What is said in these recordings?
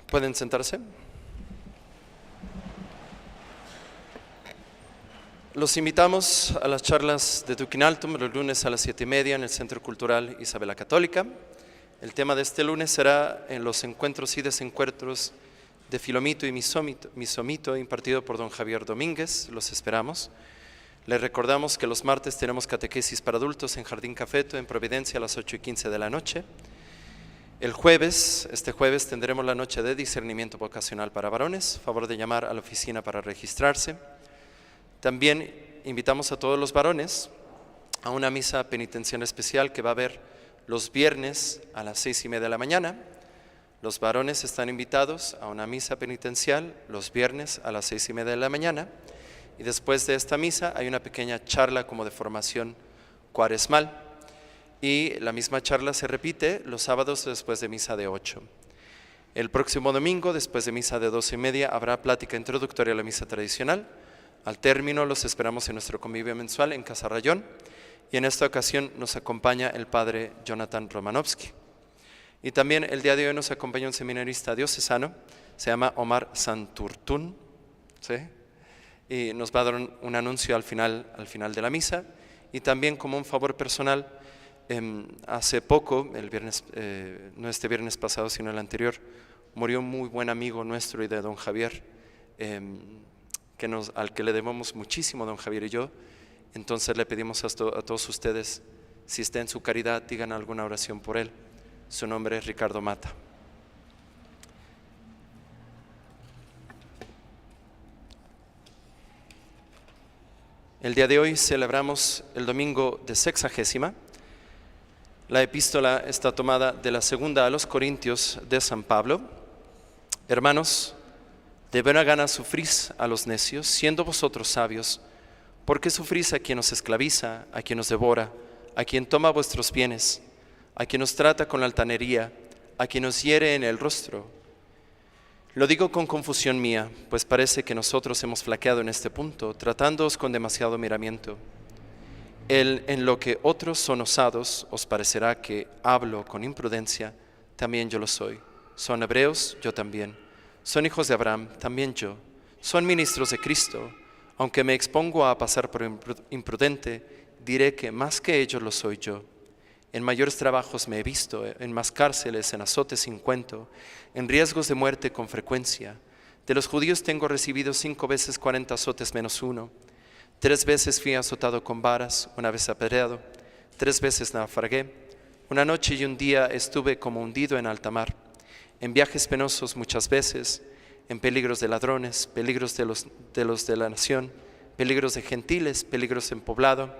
¿Pueden sentarse? Los invitamos a las charlas de Tuquinaltum los lunes a las 7:30 en el Centro Cultural Isabel la Católica. El tema de este lunes será en los encuentros y desencuentros de Filomito y Misomito, impartido por don Javier Domínguez. Los esperamos. Les recordamos que los martes tenemos catequesis para adultos en Jardín Cafeto, en Providencia, a las 8:15 de la noche. Este jueves tendremos la noche de discernimiento vocacional para varones. Favor de llamar a la oficina para registrarse. También invitamos a todos los varones a una misa penitencial especial que va a haber los viernes a las 6:30 de la mañana. Los varones están invitados a una misa penitencial los viernes a las 6:30 de la mañana. Y después de esta misa hay una pequeña charla como de formación cuaresmal. Y la misma charla se repite los sábados después de misa de 8. El próximo domingo, después de misa de 12:30, habrá plática introductoria a la misa tradicional. Al término los esperamos en nuestro convivio mensual en Casa Rayón. Y en esta ocasión nos acompaña el padre Jonathan Romanovsky. Y también el día de hoy nos acompaña un seminarista diocesano, se llama Omar Santurtún, ¿sí? Y nos va a dar un anuncio al final de la misa. Y también como un favor personal, hace poco, no este viernes pasado, sino el anterior, murió un muy buen amigo nuestro y de don Javier, al que le debemos muchísimo, don Javier y yo. Entonces le pedimos a todos ustedes, si está en su caridad, digan alguna oración por él. Su nombre es Ricardo Mata. El día de hoy celebramos el domingo de Sexagésima. La epístola está tomada de la segunda a los Corintios de San Pablo. Hermanos, de buena gana sufrís a los necios, siendo vosotros sabios, porque sufrís a quien os esclaviza, a quien os devora, a quien toma vuestros bienes, a quien os trata con altanería, a quien os hiere en el rostro. Lo digo con confusión mía, pues parece que nosotros hemos flaqueado en este punto, tratándoos con demasiado miramiento. En lo que otros son osados, os parecerá que hablo con imprudencia, también yo lo soy. Son hebreos, yo también. Son hijos de Abraham, también yo. Son ministros de Cristo. Aunque me expongo a pasar por imprudente, diré que más que ellos lo soy yo. En mayores trabajos me he visto, en más cárceles, en azotes sin cuento, en riesgos de muerte con frecuencia. De los judíos tengo recibido 5 veces 40 azotes menos 1. 3 veces fui azotado con varas, 1 vez apedreado, 3 veces naufragué. Una noche y un día estuve como hundido en alta mar. En viajes penosos muchas veces, en peligros de ladrones, peligros de los de la nación, peligros de gentiles, peligros en poblado,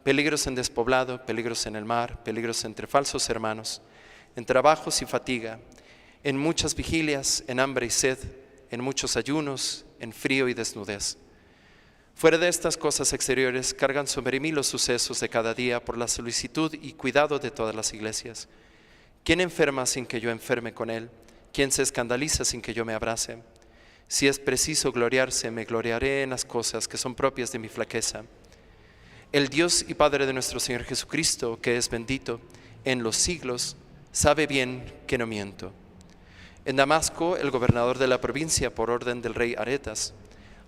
peligros en despoblado, peligros en el mar, peligros entre falsos hermanos, en trabajos y fatiga, en muchas vigilias, en hambre y sed, en muchos ayunos, en frío y desnudez. Fuera de estas cosas exteriores, cargan sobre mí los sucesos de cada día por la solicitud y cuidado de todas las iglesias. ¿Quién enferma sin que yo enferme con él? ¿Quién se escandaliza sin que yo me abrace? Si es preciso gloriarse, me gloriaré en las cosas que son propias de mi flaqueza. El Dios y Padre de nuestro Señor Jesucristo, que es bendito en los siglos, sabe bien que no miento. En Damasco, el gobernador de la provincia, por orden del rey Aretas,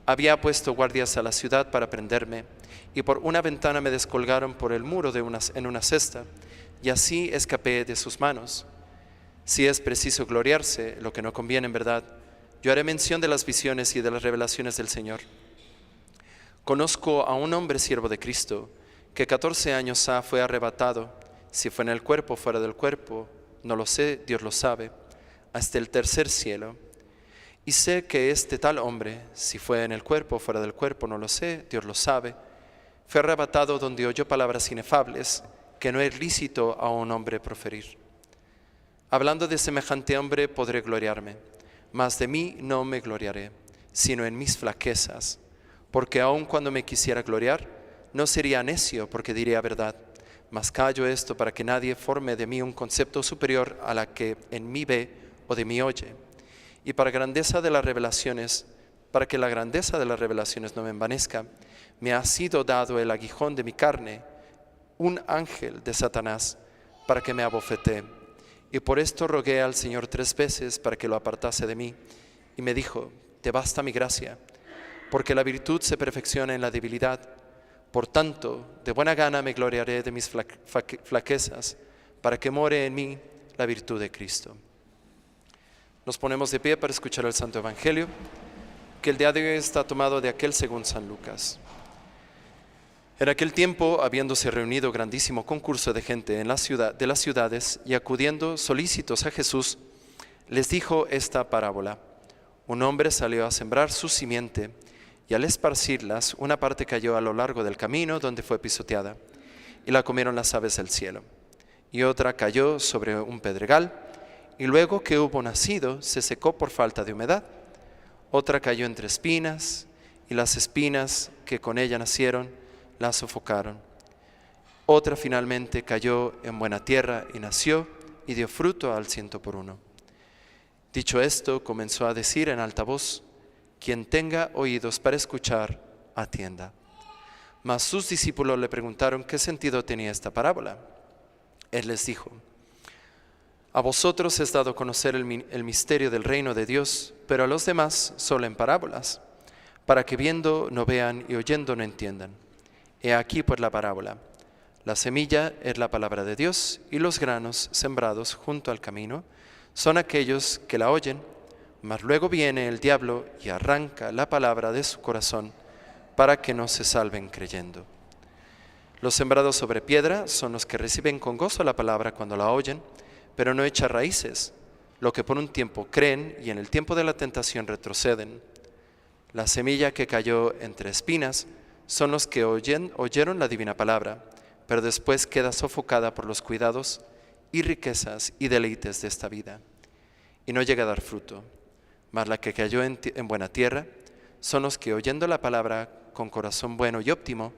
había puesto guardias a la ciudad para prenderme, y por una ventana me descolgaron por el muro en una cesta, y así escapé de sus manos. Si es preciso gloriarse, lo que no conviene en verdad, yo haré mención de las visiones y de las revelaciones del Señor. Conozco a un hombre siervo de Cristo, que 14 años ha fue arrebatado, si fue en el cuerpo o fuera del cuerpo, no lo sé, Dios lo sabe, hasta el tercer cielo. Y sé que este tal hombre, si fue en el cuerpo o fuera del cuerpo, no lo sé, Dios lo sabe, fue arrebatado donde oyó palabras inefables que no es lícito a un hombre proferir. Hablando de semejante hombre podré gloriarme, mas de mí no me gloriaré, sino en mis flaquezas, porque aun cuando me quisiera gloriar, no sería necio porque diría verdad, mas callo esto para que nadie forme de mí un concepto superior a la que en mí ve o de mí oye. Y para que la grandeza de las revelaciones no me envanezca, me ha sido dado el aguijón de mi carne, un ángel de Satanás, para que me abofetee y por esto rogué al Señor 3 veces para que lo apartase de mí. Y me dijo: te basta mi gracia, porque la virtud se perfecciona en la debilidad. Por tanto, de buena gana me gloriaré de mis flaquezas, para que more en mí la virtud de Cristo. Nos ponemos de pie para escuchar el Santo Evangelio, que el día de hoy está tomado de aquel según San Lucas. En aquel tiempo, habiéndose reunido grandísimo concurso de gente de las ciudades y acudiendo solícitos a Jesús, les dijo esta parábola. Un hombre salió a sembrar su simiente, y al esparcirlas, una parte cayó a lo largo del camino donde fue pisoteada, y la comieron las aves del cielo. Y otra cayó sobre un pedregal, y luego que hubo nacido, se secó por falta de humedad. Otra cayó entre espinas, y las espinas que con ella nacieron la sofocaron. Otra finalmente cayó en buena tierra y nació y dio fruto al 100 por 1. Dicho esto, comenzó a decir en alta voz: quien tenga oídos para escuchar, atienda. Mas sus discípulos le preguntaron qué sentido tenía esta parábola. Él les dijo: a vosotros es dado conocer el misterio del reino de Dios, pero a los demás solo en parábolas, para que viendo no vean y oyendo no entiendan. He aquí pues la parábola. La semilla es la palabra de Dios, y los granos sembrados junto al camino son aquellos que la oyen, mas luego viene el diablo y arranca la palabra de su corazón para que no se salven creyendo. Los sembrados sobre piedra son los que reciben con gozo la palabra cuando la oyen, pero no echa raíces, lo que por un tiempo creen y en el tiempo de la tentación retroceden. La semilla que cayó entre espinas son los que oyeron la divina palabra, pero después queda sofocada por los cuidados y riquezas y deleites de esta vida, y no llega a dar fruto. Mas la que cayó en buena tierra son los que, oyendo la palabra con corazón bueno y óptimo,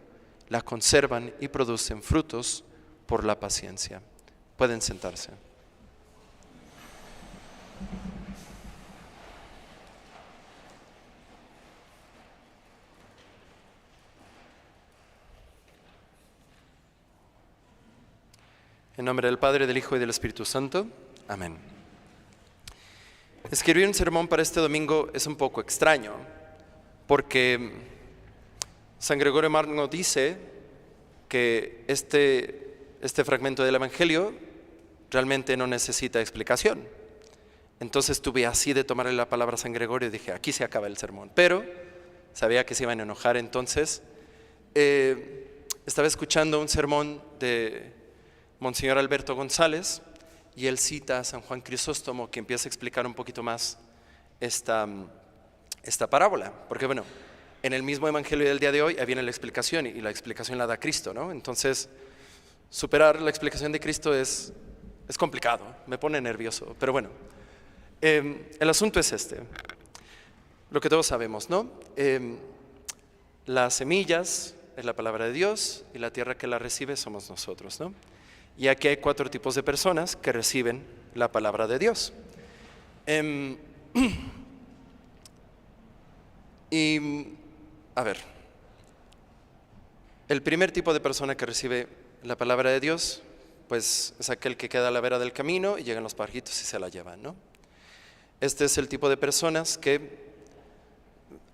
la conservan y producen frutos por la paciencia. Pueden sentarse. En nombre del Padre, del Hijo y del Espíritu Santo. Amén. Escribir un sermón para este domingo es un poco extraño, porque San Gregorio Magno dice que este fragmento del Evangelio realmente no necesita explicación. Entonces tuve así de tomarle la palabra a San Gregorio y dije: aquí se acaba el sermón. Pero sabía que se iban a enojar, entonces estaba escuchando un sermón de Monseñor Alberto González, y él cita a San Juan Crisóstomo, que empieza a explicar un poquito más esta parábola, porque bueno, en el mismo evangelio del día de hoy viene la explicación, y la explicación la da Cristo, ¿no? Entonces, superar la explicación de Cristo es complicado, me pone nervioso, pero bueno, el asunto es lo que todos sabemos, ¿no? Las semillas es la palabra de Dios, y la tierra que la recibe somos nosotros, ¿no? Y aquí hay 4 tipos de personas que reciben la palabra de Dios. Y, a ver, el primer tipo de persona que recibe la palabra de Dios, pues es aquel que queda a la vera del camino y llegan los pajaritos y se la llevan, ¿no? Este es el tipo de personas que,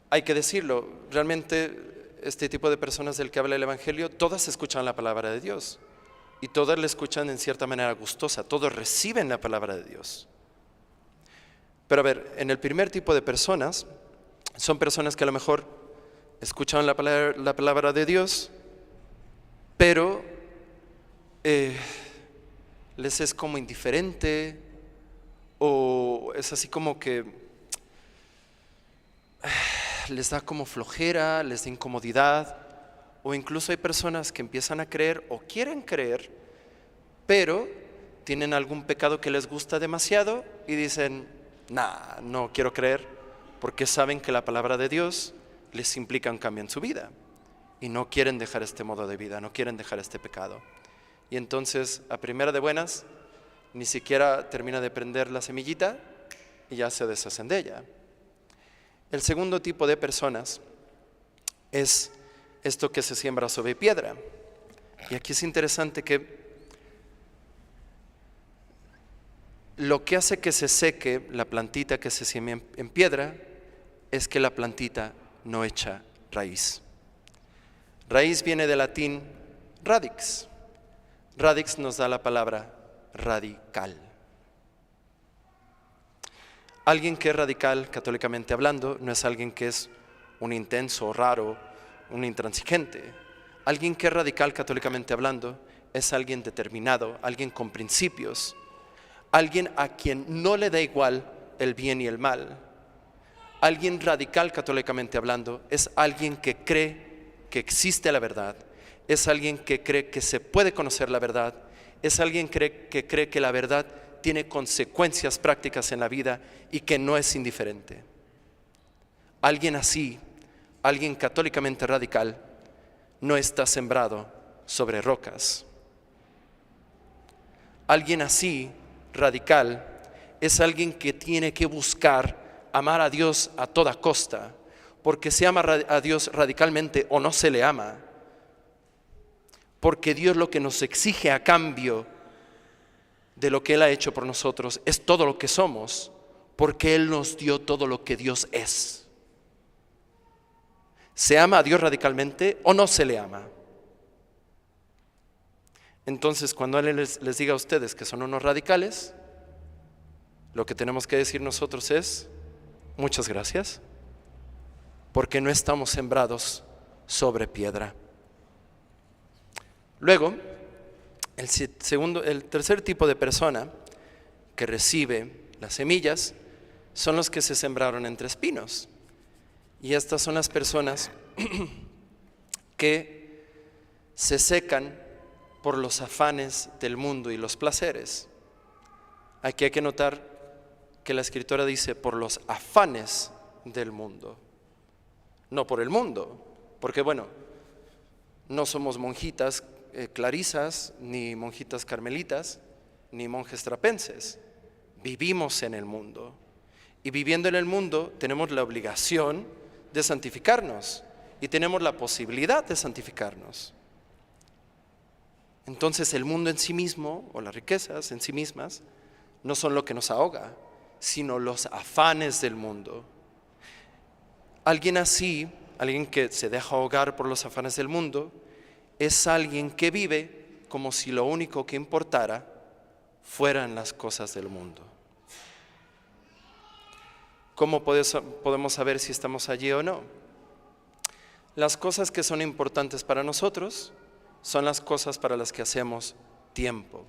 hay que decirlo, realmente este tipo de personas del que habla el Evangelio, todas escuchan la palabra de Dios. Y todas la escuchan en cierta manera gustosa, todos reciben la palabra de Dios. Pero a ver, en el primer tipo de personas, son personas que a lo mejor escuchan la palabra de Dios, pero les es como indiferente, o es así como que les da como flojera, les da incomodidad. O incluso hay personas que empiezan a creer o quieren creer, pero tienen algún pecado que les gusta demasiado y dicen: nah, no quiero creer, porque saben que la palabra de Dios les implica un cambio en su vida y no quieren dejar este modo de vida, no quieren dejar este pecado. Y entonces, a primera de buenas, ni siquiera termina de prender la semillita y ya se deshacen de ella. El segundo tipo de personas es esto que se siembra sobre piedra. Y aquí es interesante que lo que hace que se seque la plantita que se siembra en piedra es que la plantita no echa raíz. Raíz viene del latín radix. Radix nos da la palabra radical. Alguien que es radical, católicamente hablando, no es alguien que es un intenso, raro, un intransigente. Alguien que es radical, católicamente hablando, es alguien determinado, alguien con principios, alguien a quien no le da igual el bien y el mal. Alguien radical, católicamente hablando, es alguien que cree que existe la verdad, es alguien que cree que se puede conocer la verdad, es alguien que cree que la verdad tiene consecuencias prácticas en la vida y que no es indiferente. Alguien así, alguien católicamente radical, no está sembrado sobre rocas. Alguien así, radical, es alguien que tiene que buscar amar a Dios a toda costa, porque se ama a Dios radicalmente o no se le ama, porque Dios lo que nos exige a cambio de lo que Él ha hecho por nosotros es todo lo que somos, porque Él nos dio todo lo que Dios es. ¿Se ama a Dios radicalmente o no se le ama? Entonces, cuando Él les diga a ustedes que son unos radicales, lo que tenemos que decir nosotros es: muchas gracias, porque no estamos sembrados sobre piedra. Luego, el tercer tipo de persona que recibe las semillas son los que se sembraron entre espinos. Y estas son las personas que se secan por los afanes del mundo y los placeres. Aquí hay que notar que la escritora dice por los afanes del mundo, no por el mundo, porque bueno, no somos monjitas clarisas, ni monjitas carmelitas, ni monjes trapenses. Vivimos en el mundo, y viviendo en el mundo tenemos la obligación de santificarnos y tenemos la posibilidad de santificarnos. Entonces el mundo en sí mismo, o las riquezas en sí mismas, no son lo que nos ahoga, sino los afanes del mundo. Alguien así, alguien que se deja ahogar por los afanes del mundo, es alguien que vive como si lo único que importara fueran las cosas del mundo. ¿Cómo podemos saber si estamos allí o no? Las cosas que son importantes para nosotros son las cosas para las que hacemos tiempo.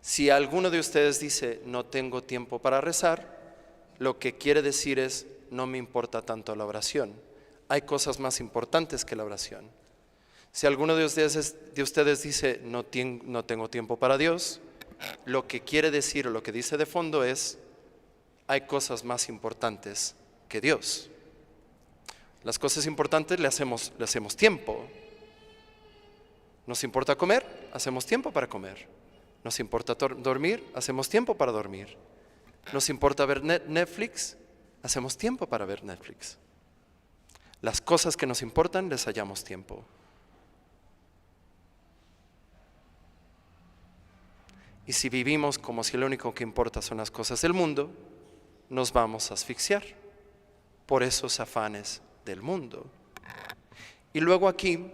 Si alguno de ustedes dice, no tengo tiempo para rezar, lo que quiere decir es, no me importa tanto la oración. Hay cosas más importantes que la oración. Si alguno de ustedes dice, no tengo tiempo para Dios, lo que quiere decir o lo que dice de fondo es, hay cosas más importantes que Dios. Las cosas importantes le hacemos tiempo. ¿Nos importa comer? Hacemos tiempo para comer. ¿Nos importa dormir? Hacemos tiempo para dormir. ¿Nos importa ver Netflix? Hacemos tiempo para ver Netflix. Las cosas que nos importan les hallamos tiempo. Y si vivimos como si lo único que importa son las cosas del mundo, nos vamos a asfixiar por esos afanes del mundo. Y luego aquí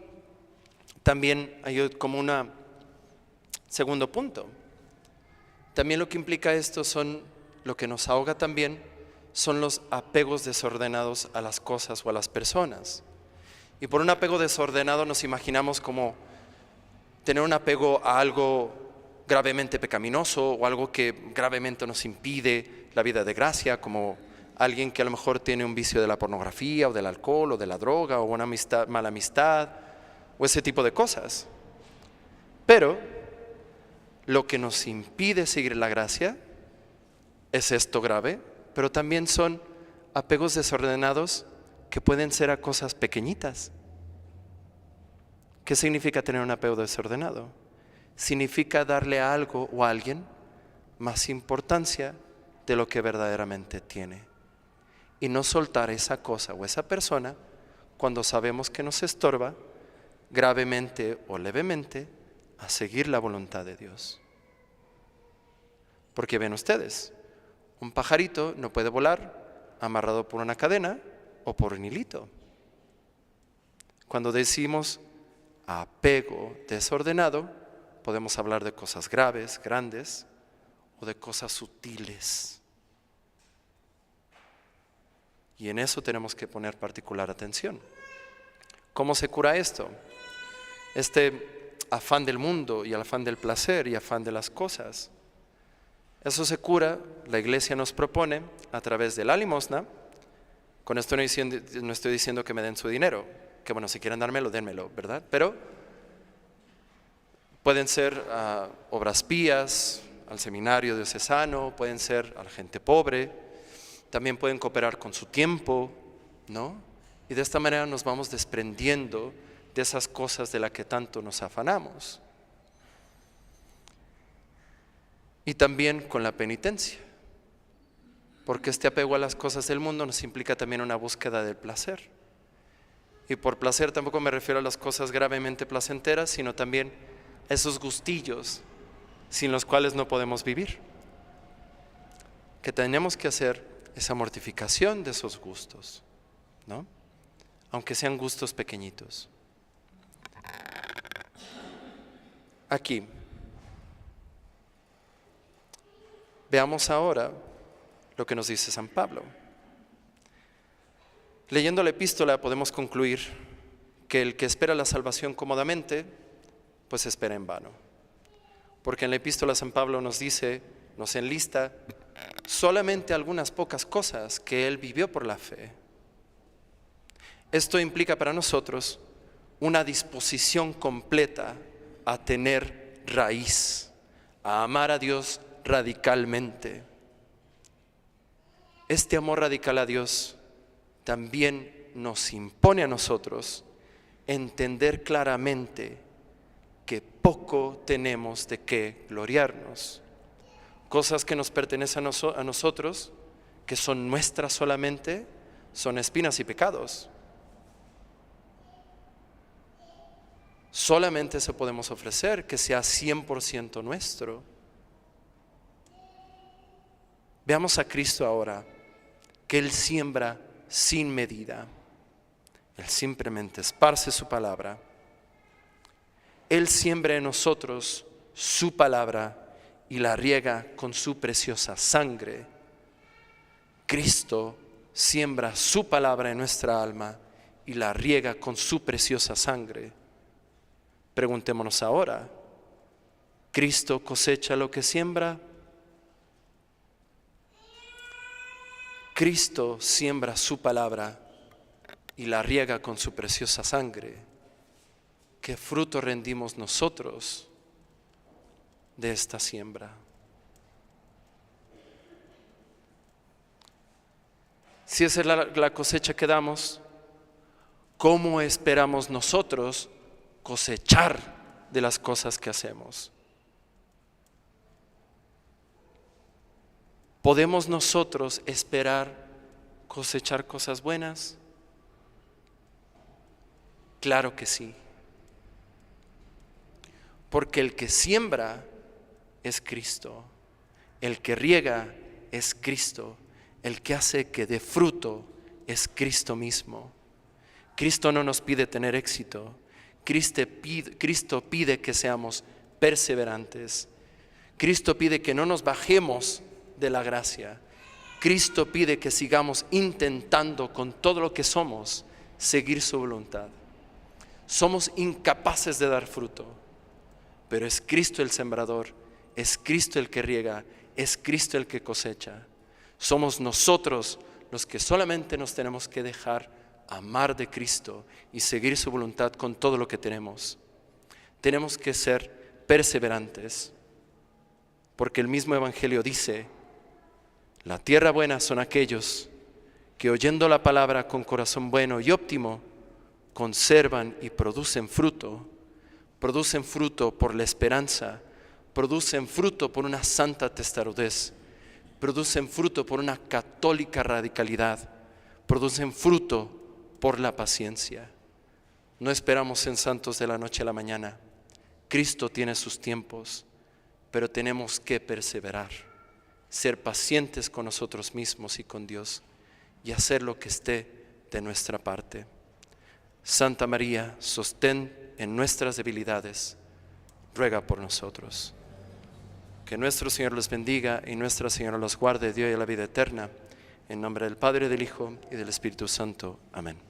también hay como un segundo punto. También lo que implica esto lo que nos ahoga también son los apegos desordenados a las cosas o a las personas. Y por un apego desordenado nos imaginamos como tener un apego a algo gravemente pecaminoso o algo que gravemente nos impide la vida de gracia, como alguien que a lo mejor tiene un vicio de la pornografía o del alcohol o de la droga o una mala amistad o ese tipo de cosas. Pero lo que nos impide seguir la gracia es esto grave, pero también son apegos desordenados que pueden ser a cosas pequeñitas. ¿Qué significa tener un apego desordenado? Significa darle a algo o a alguien más importancia de lo que verdaderamente tiene y no soltar esa cosa o esa persona cuando sabemos que nos estorba gravemente o levemente a seguir la voluntad de Dios. Porque ven ustedes, un pajarito no puede volar amarrado por una cadena o por un hilito. Cuando decimos apego desordenado, podemos hablar de cosas graves, grandes, o de cosas sutiles. Y en eso tenemos que poner particular atención. ¿Cómo se cura esto? Este afán del mundo y el afán del placer y afán de las cosas. Eso se cura, la iglesia nos propone a través de la limosna. Con esto no estoy diciendo que me den su dinero, que bueno, si quieren dármelo, dénmelo, ¿verdad? Pero pueden ser obras pías, al seminario diocesano, pueden ser a la gente pobre, también pueden cooperar con su tiempo, ¿no? Y de esta manera nos vamos desprendiendo de esas cosas de las que tanto nos afanamos. Y también con la penitencia, porque este apego a las cosas del mundo nos implica también una búsqueda del placer. Y por placer tampoco me refiero a las cosas gravemente placenteras, sino también esos gustillos sin los cuales no podemos vivir. Que tenemos que hacer esa mortificación de esos gustos, ¿no? Aunque sean gustos pequeñitos. Aquí, veamos ahora lo que nos dice San Pablo. Leyendo la epístola podemos concluir que el que espera la salvación cómodamente, pues espera en vano. Porque en la epístola San Pablo nos dice, nos enlista solamente algunas pocas cosas que él vivió por la fe. Esto implica para nosotros una disposición completa a tener raíz, a amar a Dios radicalmente. Este amor radical a Dios también nos impone a nosotros entender claramente que poco tenemos de qué gloriarnos. Cosas que nos pertenecen a nosotros, que son nuestras solamente, son espinas y pecados. Solamente eso podemos ofrecer, que sea 100% nuestro. Veamos a Cristo ahora, que Él siembra sin medida. Él simplemente esparce su palabra. Él siembra en nosotros su palabra y la riega con su preciosa sangre. Cristo siembra su palabra en nuestra alma y la riega con su preciosa sangre. Preguntémonos ahora, ¿Cristo cosecha lo que siembra? Cristo siembra su palabra y la riega con su preciosa sangre. ¿Qué fruto rendimos nosotros de esta siembra? Si esa es la cosecha que damos, ¿cómo esperamos nosotros cosechar de las cosas que hacemos? ¿Podemos nosotros esperar cosechar cosas buenas? Claro que sí. Porque el que siembra es Cristo, el que riega es Cristo, el que hace que dé fruto es Cristo mismo. Cristo no nos pide tener éxito, Cristo pide que seamos perseverantes. Cristo pide que no nos bajemos de la gracia. Cristo pide que sigamos intentando con todo lo que somos seguir su voluntad. Somos incapaces de dar fruto, pero es Cristo el sembrador, es Cristo el que riega, es Cristo el que cosecha. Somos nosotros los que solamente nos tenemos que dejar amar de Cristo y seguir su voluntad con todo lo que tenemos. Tenemos que ser perseverantes, porque el mismo Evangelio dice: la tierra buena son aquellos que oyendo la palabra con corazón bueno y óptimo, conservan y producen fruto por la esperanza, producen fruto por una santa testarudez, producen fruto por una católica radicalidad, producen fruto por la paciencia. No esperamos en santos de la noche a la mañana. Cristo tiene sus tiempos, pero tenemos que perseverar. ser pacientes con nosotros mismos y con Dios y hacer lo que esté de nuestra parte. Santa María, sostén en nuestras debilidades, ruega por nosotros. Que nuestro Señor los bendiga y Nuestra Señora los guarde, Dios y la vida eterna. En nombre del Padre, del Hijo y del Espíritu Santo. Amén.